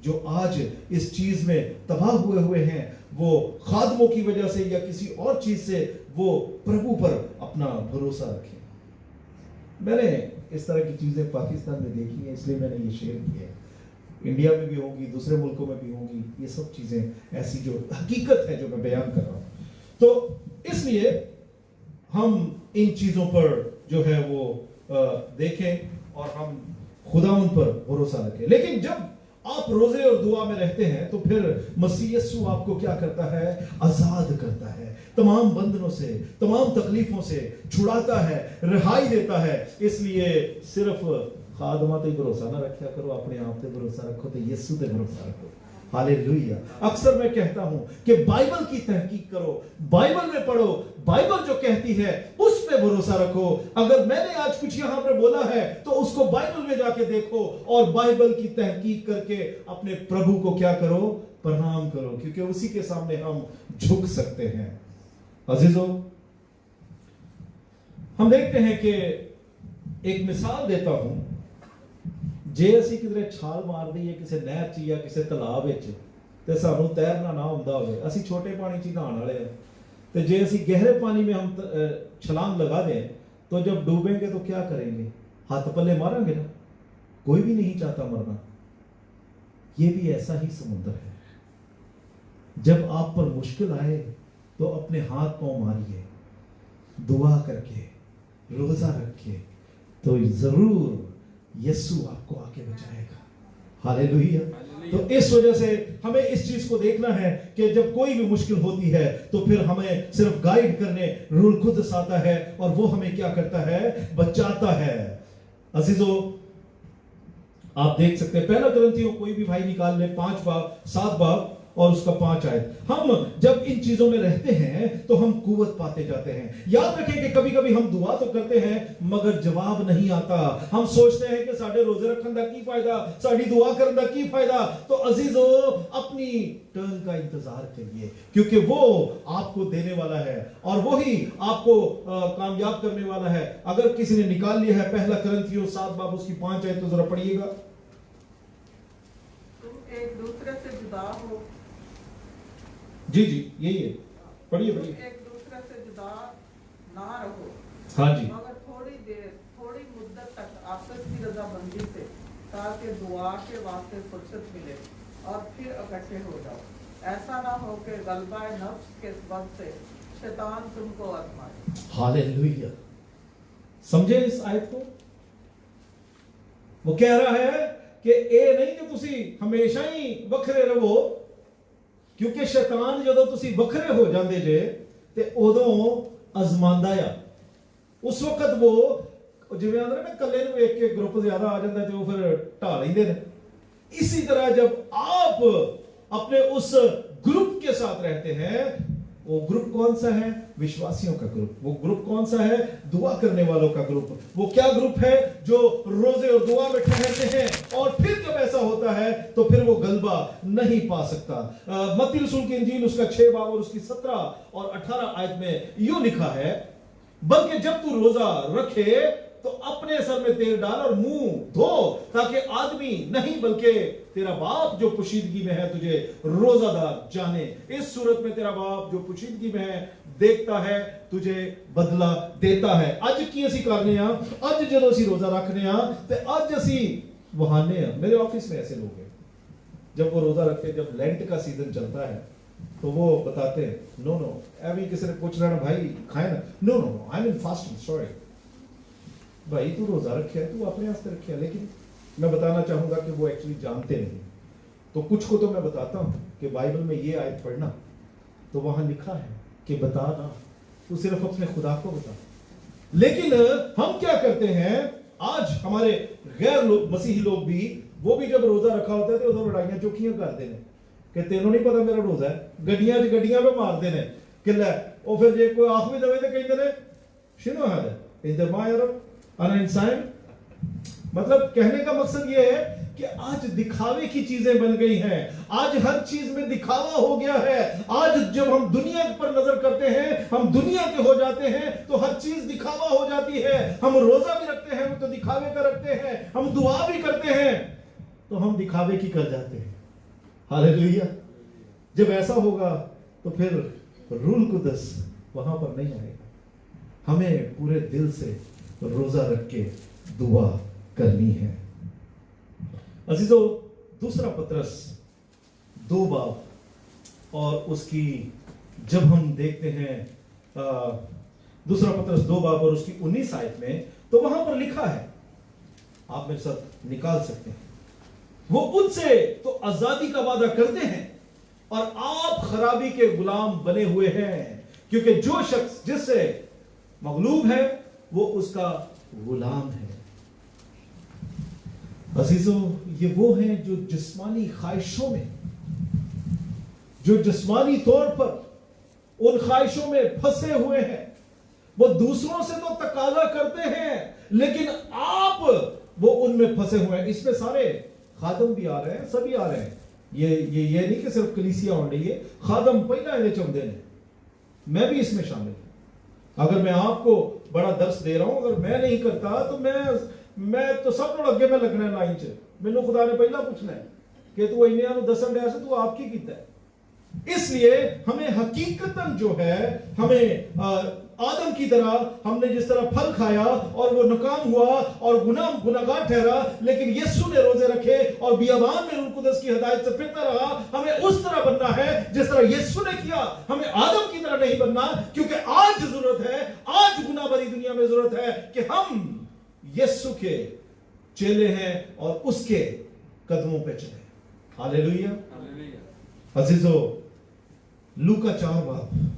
जो आज इस चीज में तबाह हुए हैं, वो खादमों की वजह से या किसी और चीज से, वो प्रभु पर अपना भरोसा रखें। मैंने इस तरह की चीजें पाकिस्तान में देखी हैं, इसलिए मैंने ये शेयर किया है। इंडिया में भी होंगी, दूसरे मुल्कों में भी होंगी, ये सब चीजें ऐसी जो हकीकत है जो मैं बयान कर रहा हूं। तो इसलिए हम इन चीजों पर जो है वो देखें और हम खुदा उन पर भरोसा रखें। लेकिन जब आप रोजे और दुआ में रहते हैं तो फिर मसीह यीशु आपको क्या करता है, आजाद करता है, तमाम बंधनों से, तमाम तकलीफों से छुड़ाता है, रिहाई देता है। इसलिए सिर्फ खादमा ते भरोसा ना रखा करो, अपने आप पे भरोसा रखो, तो यीशु पे भरोसा रखो। हालेलुया। अक्सर मैं कहता हूं कि बाइबल की तहकीक करो, बाइबल में पढ़ो, बाइबल जो कहती है उस पे भरोसा रखो। अगर मैंने आज कुछ यहां पे बोला है तो उसको बाइबल में जाके देखो और बाइबल की तहकीक करके अपने प्रभु को क्या करो, प्रणाम करो, क्योंकि उसी के सामने हम झुक सकते हैं। अजीजों, हम देखते हैं कि एक मिसाल देता हूं, जे ਅਸੀਂ ਕਿਧਰੇ ਛਾਲ ਮਾਰ ਦਈਏ ਕਿਸੇ ਨਹਿਰ 'ਚ ਜਾਂ ਕਿਸੇ ਤਲਾਬ ਵਿੱਚ ਤੇ ਸਾਨੂੰ ਤੈਰਨਾ ਨਾ ਆਉਂਦਾ ਹੋਵੇ, ਅਸੀਂ ਛੋਟੇ ਪਾਣੀ 'ਚ ਨਹਾਉਣ ਵਾਲੇ ਆ, तो जे ऐसी गहरे पानी में हम छलांग लगा दें तो जब डूबेंगे तो क्या करेंगे, हाथ पल्ले मारेंगे ना, कोई भी नहीं चाहता मरना। ये भी ऐसा ही समुद्र है, जब आप पर मुश्किल आए तो अपने हाथ पांव मारिए, दुआ करके, रोजा रखिए, तो जरूर यीशु आपको आके बचाएगा। हालेलुया। तो इस वजह से हमें इस चीज को देखना है कि जब कोई भी मुश्किल होती है तो फिर हमें सिर्फ गाइड करने रूल खुद आता है और वो हमें क्या करता है, बचाता है। अजीजों, आप देख सकते हैं पहला कुरिन्थियों कोई भी भाई निकाल ले 5 बाब 7 बाब और उसका 5 आयत। हम जब इन चीजों में रहते हैं तो हम कुव्वत पाते जाते हैं। याद रखें कि कभी कभी हम दुआ तो करते हैं मगर जवाब नहीं आता। हम सोचते हैं कि साडे रोजे रखने का की फायदा, साडी दुआ करने का की फायदा। तो अजीजों, अपनी टर्न का इंतजार करिए, क्योंकि वो आपको देने वाला है और वही आपको कामयाब करने वाला है। अगर किसी ने निकाल लिया है पहला कुरिन्थियों 7 बाब उसकी 5 आयत तो जरा पढ़िएगा। तुम एक दूसरे से जुदा हो। जी जी, यही है, पढ़िए पढ़िए। एक दूसरे से जुदा ना रहो, हाँ जी, मगर थोड़ी देर, थोड़ी मुद्दत तक आपस की रजामंदी से, ताकि दुआ के वास्ते फुर्सत मिले और फिर इकट्ठे हो जाओ। ऐसा ना हो कि गलबा नफ्स के सबब से शैतान तुमको आजमाए। हालेलुया। समझे इस आयत को? वो कह रहा है कि ए नहीं कि तुसी हमेशा ही वखरे रहो, क्योंकि शैतान जदों तुसी वखरे हो जांदे जे ते उदों अजमांदा आ। उस वक्त वो जिवें आंदे ने कल्ले नूं वेख के ग्रुप ज्यादा आ जांदा ते वो फिर ढा लैंदे ने। इसी तरह जब आप अपने उस ग्रुप के साथ रहते हैं, वो ग्रुप कौन सा है? विश्वासियों का ग्रुप। वो ग्रुप कौन सा है? दुआ करने वालों का ग्रुप। वो क्या ग्रुप है? जो रोजे और दुआ में ठहरते हैं। और फिर जब ऐसा होता है तो फिर वो गलबा नहीं पा सकता। मत्ती रसूल की इंजील उसका 6 बाब और उसकी 17 और 18 आयत में यूं लिखा है, बल्कि जब तू रोजा रखे तो अपने सर में तेल डाल और मुंह धो, ताकि आदमी नहीं बल्कि तेरा बाप जो पुशीदगी में है तुझे रोजादार जाने। इस सूरत में तेरा बाप जो पुशीदगी में है देखता है, तुझे बदला देता है। अज की असी करने आ, अज जो असी रोजा रखने आ ते अज असी वहाने आ। मेरे ऑफिस में ऐसे लोग हैं, जब वो रोजा रखते, जब लेंट का सीजन चलता है, तो वो बताते हैं नो नो, अभी किसी ने पूछ रहा ना भाई खाए ना, no no no I am in fasting, sorry भाई तू रोजा रखे है, तू अपने वास्ते रखे है। लेकिन मैं बताना चाहूंगा कि वो एक्चुअली जानते नहीं। तो कुछ को तो मैं बताता हूं कि बाइबल में ये आयत पढ़ना, तो वहां लिखा है कि बता ना, तू सिर्फ अपने खुदा को बता। लेकिन हम क्या करते हैं, आज हमारे गैर मसीही लोग भी, वो भी जब रोजा रखा होता है तो उधर लड़ाइयां चौकियां करते हैं कि तेनों नहीं पता मेरा रोजा है, गड्डियां पे मारते हैं कि लै वो फिर जे कोई आख भी दवे तो कहते ने शिनो है इंदर मायर अनइंसान। मतलब कहने का मकसद ये है कि आज दिखावे की चीजें बन गई हैं, आज हर चीज में दिखावा हो गया है। आज जब हम दुनिया पर नजर करते हैं, हम दुनिया के हो जाते हैं, तो हर चीज दिखावा हो जाती है। हम रोजा भी रखते हैं तो दिखावे का रखते हैं, हम दुआ भी करते हैं तो हम दिखावे की कर जाते हैं। हालेलुया। जब ऐसा होगा तो फिर रूल कुदस वहां पर नहीं आएगा। हमें पूरे दिल से रोजा रख के दुआ करनी है। अजीजों, दूसरा पतरस 2 बाब और उसकी जब हम देखते हैं दूसरा पतरस 2 बाब और उसकी 19 आयत में, तो वहां पर लिखा है, आप मेरे साथ निकाल सकते हैं, वो उनसे तो आजादी का वादा करते हैं और आप खराबी के गुलाम बने हुए हैं, क्योंकि जो शख्स जिससे मगलूब है वो उसका गुलाम है। अजीजों, ये वो हैं जो जिस्मानी ख्वाहिशों में, जो जिस्मानी तौर पर उन ख्वाहिशों में फंसे हुए हैं। वो दूसरों से तो तकाजा करते हैं, लेकिन आप वो उनमें फंसे हुए हैं। इसमें सारे खादम भी आ रहे हैं, सभी आ रहे हैं। ये नहीं कि सिर्फ कलीसिया हो रही है, खादम पहला इन्हें चौंदे ने, मैं भी इसमें शामिल हूं। अगर मैं आपको बड़ा दर्स दे रहा हूं, अगर मैं नहीं करता तो मैं तो सब लोग अगे में लगना है लाइन च। मैनू खुदा ने पहला पूछना है कि तू इन्हें दसन दिया से तू आप की कीता है। इसलिए हमें हकीकतन जो है, हमें आदम की तरह, हमने जिस तरह फल खाया और वो नाकाम हुआ और गुनाहगार ठहरा, लेकिन यीशु ने रोजे रखे और बियाबान में रूह कुदस की हिदायत से फिरता रहा। हमें उस तरह बनना है जिस तरह यीशु ने किया। हमें आदम की तरह नहीं बनना, क्योंकि आज जरूरत है, आज गुनाह भरी दुनिया में जरूरत है कि हम यीशु के चेले हैं और उसके कदमों पे चले। हालेलुया। अजीजों, लूका 4 बाब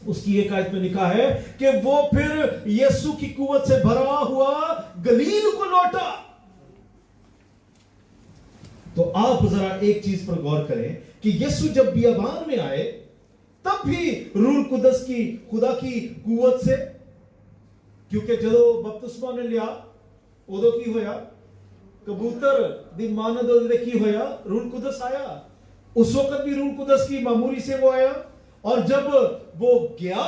उसकी एक आयत में लिखा है कि वो फिर यीशु की कुव्वत से भरा हुआ गलील को लौटा। तो आप जरा एक चीज पर गौर करें कि यीशु जब बियाबान में आए, तब भी रूह कुदस की, खुदा की कुव्वत से, क्योंकि जो बपतिस्मा ने लिया उदो की होया, कबूतर दी मानद उदे की होया, रूह कुदस आया। उस वक्त भी रूह कुदस की मामूरी से वो आया, और जब वो गया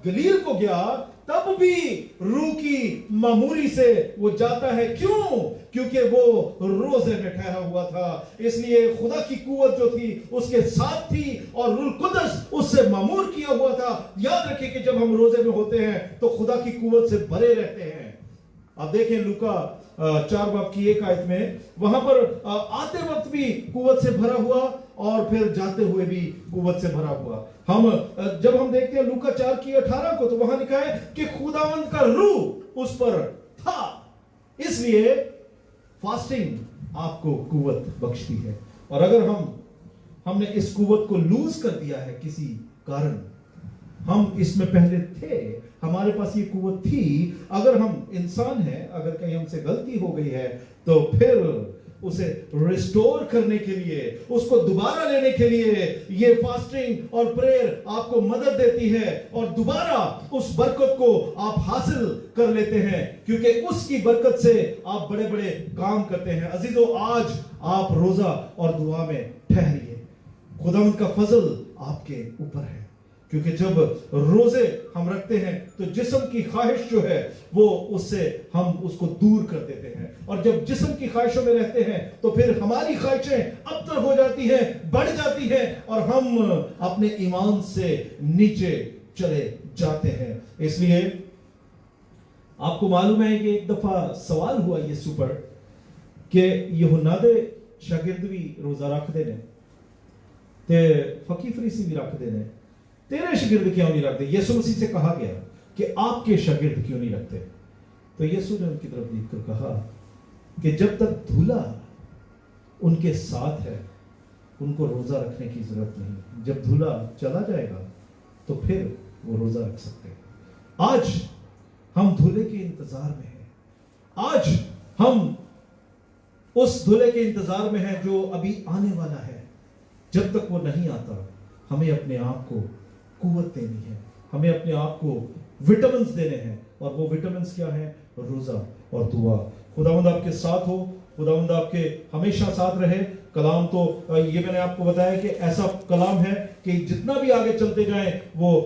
गलील को गया, तब भी रूह की मामूरी से वो जाता है। क्यों? क्योंकि वो रोजे में ठहरा हुआ था। इसलिए खुदा की कुव्वत जो थी उसके साथ थी और रूह कुदस उससे मामूर किया हुआ था। याद रखिए कि जब हम रोजे में होते हैं तो खुदा की कुव्वत से भरे रहते हैं। आप देखें लूका 4 बाब की एक आयत में, वहां पर आते वक्त भी कुव्वत से भरा हुआ और फिर जाते हुए भी कुव्वत से भरा हुआ। जब हम देखते हैं लूका 4 की 18 को, तो वहां लिखा है कि खुदावंद का रूह उस पर था। इसलिए फास्टिंग आपको कुव्वत बख्शती है। और अगर हमने इस कुव्वत को लूज कर दिया है किसी कारण, हम इसमें पहले थे, हमारे पास ये कुव्वत थी, अगर हम इंसान हैं, अगर कहीं हमसे गलती हो गई है, तो फिर उसे रिस्टोर करने के लिए, उसको दोबारा लेने के लिए ये फास्टिंग और प्रेयर आपको मदद देती है और दोबारा उस बरकत को आप हासिल कर लेते हैं, क्योंकि उसकी बरकत से आप बड़े बड़े काम करते हैं। अजीजों, आज आप रोजा और दुआ में ठहरिए, खुदावंद का फजल आपके ऊपर है। क्योंकि जब रोजे हम रखते हैं तो जिस्म की ख्वाहिश जो है वो उससे हम उसको दूर कर देते हैं, और जब जिस्म की ख्वाहिशों में रहते हैं तो फिर हमारी ख्वाहिशें अबतर हो जाती हैं, बढ़ जाती हैं, और हम अपने ईमान से नीचे चले जाते हैं। इसलिए आपको मालूम है कि एक दफा सवाल हुआ यीशु पर कि यूहन्ना दे शागिर्द भी रोजा रखते हैं, تے فقی فریسی بھی رکھ دینے, تیرے شاگرد کیوں نہیں رکھتے؟ یسوع مسیح سے کہا گیا کہ آپ کے شاگرد کیوں نہیں رکھتے؟ تو یسوع نے ان کی طرف دیکھ کر کہا کہ جب تک دھولا ان کے ساتھ ہے ان کو روزہ رکھنے کی ضرورت نہیں, جب دھولا چلا جائے گا تو پھر وہ روزہ رکھ سکتے ہیں. آج ہم دھولے کے انتظار میں ہیں, آج ہم اس دھولے کے انتظار میں ہیں جو ابھی آنے والا ہے. جب تک وہ نہیں آتا ہمیں اپنے آپ کو قوت دینی ہے, ہمیں اپنے آپ کو وٹامنز دینے ہیں, اور وہ وٹامنز کیا ہیں؟ روزہ اور دعا. خداوند آپ کے ساتھ ہو, خداوند آپ کے ہمیشہ ساتھ رہے. کلام تو یہ میں نے آپ کو بتایا کہ ایسا کلام ہے کہ جتنا بھی آگے چلتے جائیں وہ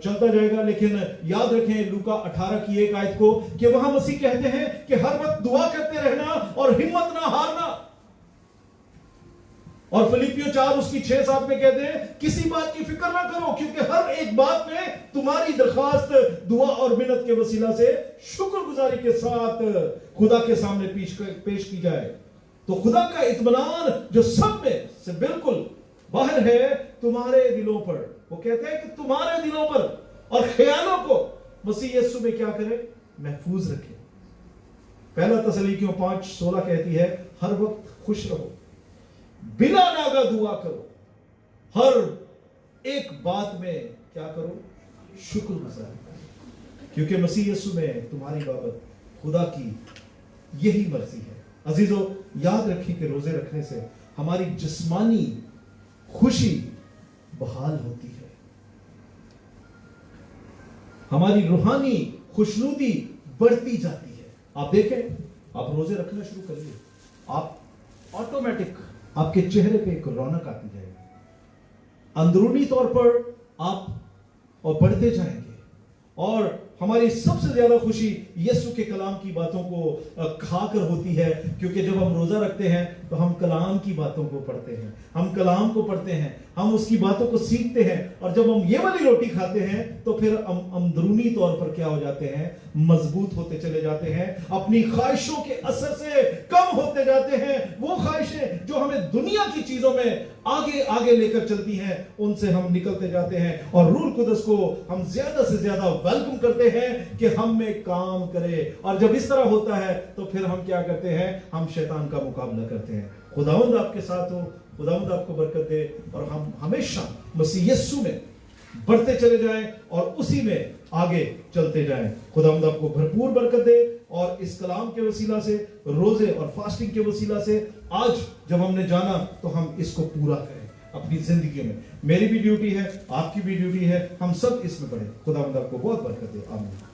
چلتا جائے گا, لیکن یاد رکھیں لوکا 18 کی 1 آیت کو کہ وہاں مسیح کہتے ہیں کہ ہر وقت دعا کرتے رہنا اور ہمت نہ ہارنا. اور فلیپیوں 4 اس کی 6-7 میں کہتے ہیں کسی بات کی فکر نہ کرو کیونکہ ہر ایک بات میں تمہاری درخواست دعا اور منت کے وسیلہ سے شکر گزاری کے ساتھ خدا کے سامنے پیش کی جائے. تو خدا کا اطمینان جو سب میں سے بالکل باہر ہے تمہارے دلوں پر, وہ کہتے ہیں کہ تمہارے دلوں پر اور خیالوں کو مسیح یسوع میں کیا کرے؟ محفوظ رکھے. پہلا تسلیکیوں 5:16 کہتی ہے ہر وقت خوش رہو, بلا ناگا دعا کرو, ہر ایک بات میں کیا کرو؟ شکر گزار, کیونکہ مسیح یسوع میں تمہاری بابت خدا کی یہی مرضی ہے. عزیزو یاد رکھیں کہ روزے رکھنے سے ہماری جسمانی خوشی بحال ہوتی ہے, ہماری روحانی خوشنودی بڑھتی جاتی ہے. آپ دیکھیں, آپ روزے رکھنا شروع کریے, آپ آٹومیٹک آپ کے چہرے پہ ایک رونق آتی جائے گی, اندرونی طور پر آپ اور بڑھتے جائیں گے. اور ہماری سب سے زیادہ خوشی یسوع کے کلام کی باتوں کو کھا کر ہوتی ہے, کیونکہ جب ہم روزہ رکھتے ہیں تو ہم کلام کی باتوں کو پڑھتے ہیں, ہم کلام کو پڑھتے ہیں, ہم اس کی باتوں کو سیکھتے ہیں, اور جب ہم یہ والی روٹی کھاتے ہیں تو پھر ہم اندرونی طور پر کیا ہو جاتے ہیں؟ مضبوط ہوتے چلے جاتے ہیں, اپنی خواہشوں کے اثر سے کم ہوتے جاتے ہیں. وہ خواہشیں جو ہمیں دنیا کی چیزوں میں آگے لے کر چلتی ہیں ان سے ہم نکلتے جاتے ہیں, اور روح القدس کو ہم زیادہ سے زیادہ ویلکم کرتے ہیں کہ ہم میں کام کرے. اور جب اس طرح ہوتا ہے تو پھر ہم کیا کرتے ہیں؟ ہم شیطان کا مقابلہ کرتے ہیں. خداوند آپ کے ساتھ ہو, خداوند آپ کو برکت دے, اور ہم ہمیشہ مسیح یسوع میں بڑھتے چلے جائیں اور اسی میں آگے چلتے جائیں. خداوند آپ کو بھرپور برکت دے, اور اس کلام کے وسیلہ سے, روزے اور فاسٹنگ کے وسیلہ سے آج جب ہم نے جانا تو ہم اس کو پورا کریں اپنی زندگی میں. میری بھی ڈیوٹی ہے, آپ کی بھی ڈیوٹی ہے, ہم سب اس میں بڑھیں. خداوند آپ کو بہت برکت دے. آمین.